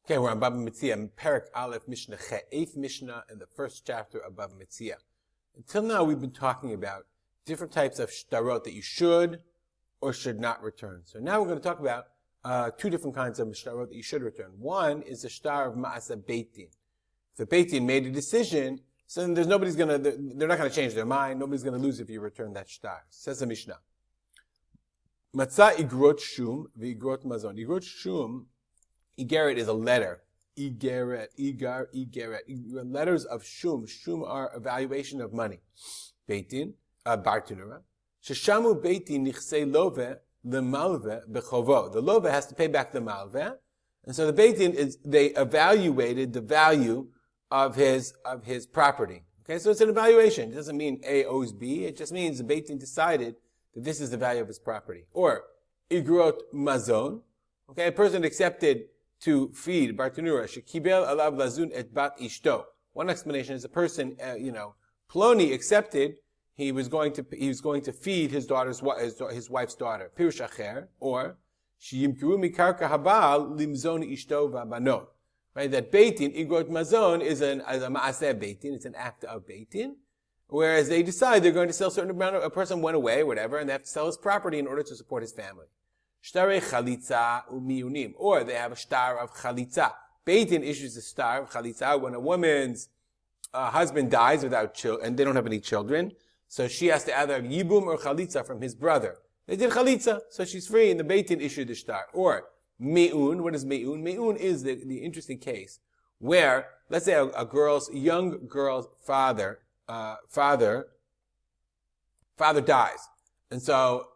Okay, we're on Baba Metzia, Perek Aleph Mishnah Che, 8th Mishnah in the first chapter of Baba Metzia. Until now, we've been talking about different types of shtarot that you should or should not return. So now we're going to talk about two different kinds of shtarot that you should return. One is the shtar of Ma'asa Beitin. If the Beitin made a decision, so then they're not going to change their mind. Nobody's going to lose if you return that shtar. Says the Mishnah. Matzah igrot shum v'igrot mazon. Igrot shum, igeret is a letter. Igeret. Letters of shum. Shum are evaluation of money. Beitin, bartenura. Sheshamu beitin nichsei love lemalve bechovo. The love has to pay back the malve. And so the beitin they evaluated the value of his property. Okay, so it's an evaluation. It doesn't mean A owes B. It just means the beitin decided that this is the value of his property. Or, igrot mazon. Okay, a person accepted to feed, bartenura, shekibel alav lazun et bat ishto. One explanation is a person, Ploni accepted he was going to feed his wife's daughter. Pirush acher, or, sheyimkiru mikarka habal limzon ishto v'banot. Right, that beitin, igrot mazon, is a maaseh beitin, it's an act of beitin. Whereas they decide they're going to sell a certain amount of, a person went away, whatever, and they have to sell his property in order to support his family. Shtarei chalitza umiyunim. Or they have a shtar of chalitza. Beitin issues a shtar of chalitza when a woman's husband dies without children, and they don't have any children. So she has to either have yibum or chalitza from his brother. They did chalitza, so she's free, and the beitin issued the shtar. Or me'un. What is me'un? Me'un is the interesting case where, let's say a young girl's father dies, and so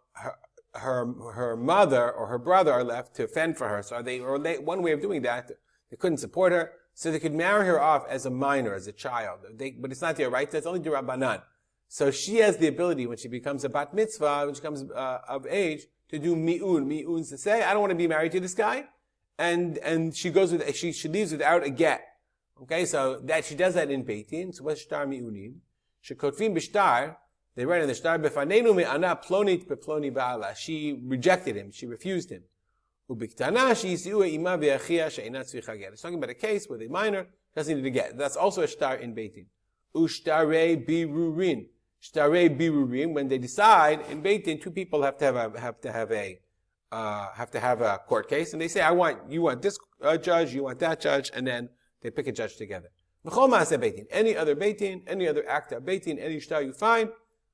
her mother or her brother are left to fend for her. So one way of doing that, they couldn't support her, so they could marry her off as a minor, as a child. But it's not their right; that's only d'Rabbanan. So she has the ability when she becomes a bat mitzvah, when she becomes of age, to do mi'un. Mi'un to say, I don't want to be married to this guy, and she leaves without a get. Okay, so that she does that in Beitin. So what's shtar mi'unim? Shekotvim b'shtar, they write in the shtar, befanenu me'ana plonit beploni ba'ala. She rejected him, she refused him. Ubiktana she'isiu ima v'achia she'inat tzricha get. It's talking about a case where the minor doesn't need to get. That's also a shtar in Beitin. Ushtarei birurin. Shtarei birurin, when they decide in Beitin, two people have to have a court case, and they say, you want this judge, you want that judge, and then they pick a judge together. Any other beitin, any other act of beitin, any shtar you find,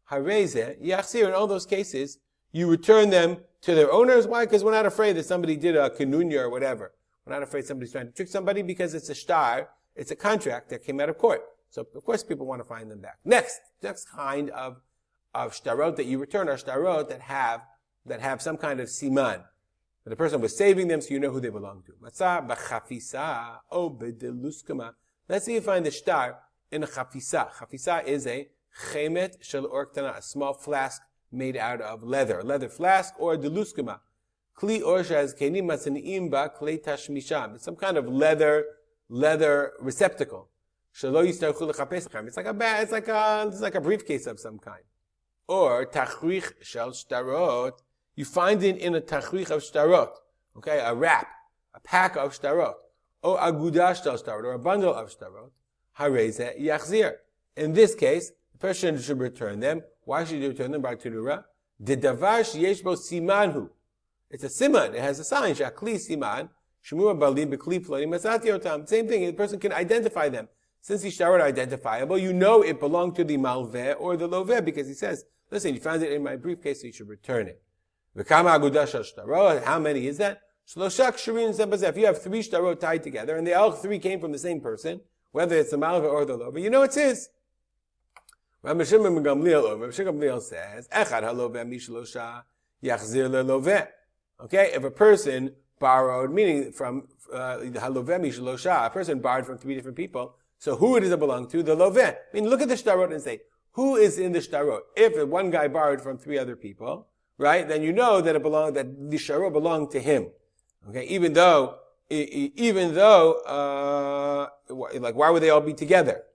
hareze, yachsir, in all those cases, you return them to their owners. Why? Because we're not afraid that somebody did a kenunya or whatever. We're not afraid somebody's trying to trick somebody because it's a shtar, it's a contract that came out of court. So, of course, people want to find them back. Next kind of shtarot that you return are shtarot that have some kind of siman. The person was saving them, so you know who they belong to. Matzah b'chafisa o b'deluskama. Let's see if you find the shtar in a chafisa. Chafisa is a chemet shel orktana, a small flask made out of leather. A leather flask, or deluskama. Kli orsha as kenim matzaniim ba klei tashmisham. It's some kind of leather receptacle. Shelo yistarchu lechapesachem. It's like a briefcase of some kind. Or tachrich shel shtarot. You find it in a tachrich of shtarot. Okay, a wrap, a pack of shtarot. Or agudah shel shtarot, or a bundle of shtarot. Hareze yachzir. In this case, the person should return them. Why should you return them? Bartenura. The davar sheyesh bo simanhu. It's a siman. It has a sign. Shakli siman. Shemua balim bekli ploni masati otam. Same thing. The person can identify them. Since the shtarot are identifiable, you know it belonged to the malveh or the loveh because he says, listen, you found it in my briefcase, so you should return it. How many is that? If you have 3 shtarot tied together, and they all 3 came from the same person, whether it's the malveh or the loveh, you know it's his. Rabbi Shimon Gamliel says, okay, if a person borrowed, meaning from a person borrowed from 3 different people, so who does it belong to? The loveh. I mean, look at the shtarot and say, who is in the shtarot? If one guy borrowed from 3 other people, right, then you know that that the shtarot belonged to him. Okay, even though, why would they all be together?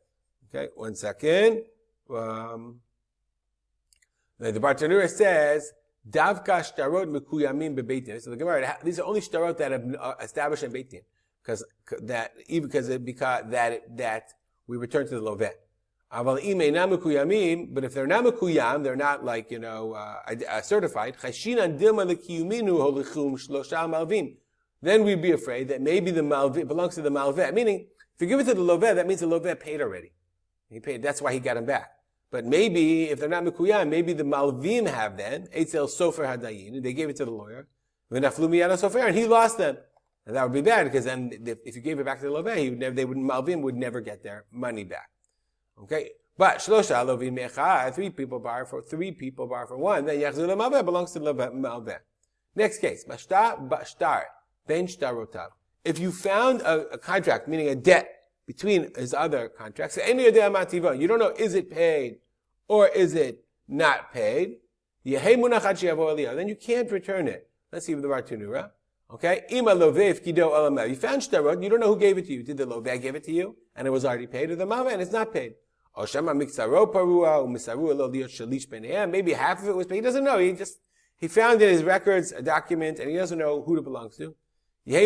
Okay, one second. The Bartanura says, Davka shtarot mekuyamim bebeitin. So the Gemara, these are only shtarot that have established in beitin. because we return to the loveh. But if they're not mekuyam, they're not like, certified. Then we'd be afraid that maybe the malveh belongs to the malveh. Meaning, if you give it to the loveh, that means the loveh paid already. He paid. That's why he got him back. But maybe if they're not mekuyam, maybe the malvim have then eitzel sofer hadayin. They gave it to the lawyer, and he lost them. And that would be bad because then if you gave it back to the loveh, malvim would never get their money back. Okay, but shlosha lovim echad, three people borrow for one. Then yachzul malveh belongs to the malveh. Next case, bashtar ben shtarotav. If you found a contract, meaning a debt between his other contracts, you don't know is it paid or is it not paid. Then you can't return it. Let's see with the Bartunura. Okay, you found shtarot, you don't know who gave it to you. Did the loveh give it to you and it was already paid, or the malveh and it's not paid? Maybe half of it was paid. He doesn't know. He found in his records a document and he doesn't know who it belongs to. You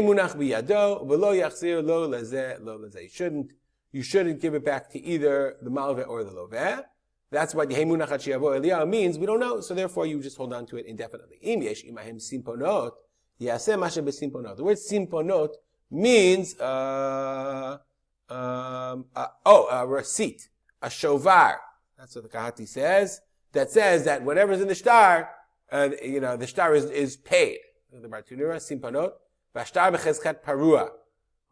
shouldn't give it back to either the malveh or the loveh. That's what means. We don't know, so therefore you just hold on to it indefinitely. The word simponot means a receipt, a shovar. That's what the Kahati says. That says that whatever's in the shtar, the shtar is paid. The Bartunura, simponot, vashtar b'chezchat parua.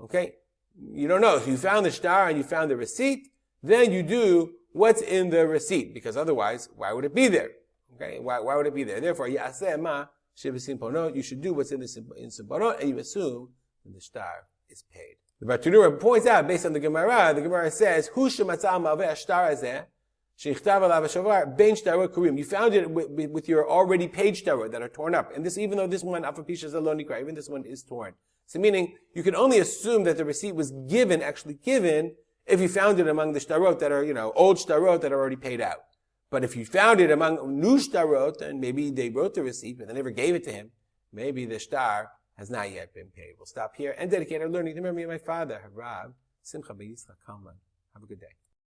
Okay? You don't know. If you found the shtar and you found the receipt, then you do what's in the receipt, because otherwise, why would it be there? Okay? Why would it be there? Therefore, yaseh ma simponot, you should do what's in simponot, and you assume that the shtar is paid. The Bartunura points out, based on the Gemara says, Hu shematzah malveh shtar hazeh, sheichtav alav hashovar, ben shtarot kurim. You found it with your already paid shtarot that are torn up. And this, even though this one, afapisha zalon nikra, even this one is torn. So meaning, you can only assume that the receipt was actually given, if you found it among the shtarot that are, old shtarot that are already paid out. But if you found it among new shtarot, and maybe they wrote the receipt, but they never gave it to him, maybe the shtar has not yet been paid. We'll stop here and dedicate our learning to memory of my father, Harav Simcha B'Yitzchak Kalman. Have a good day.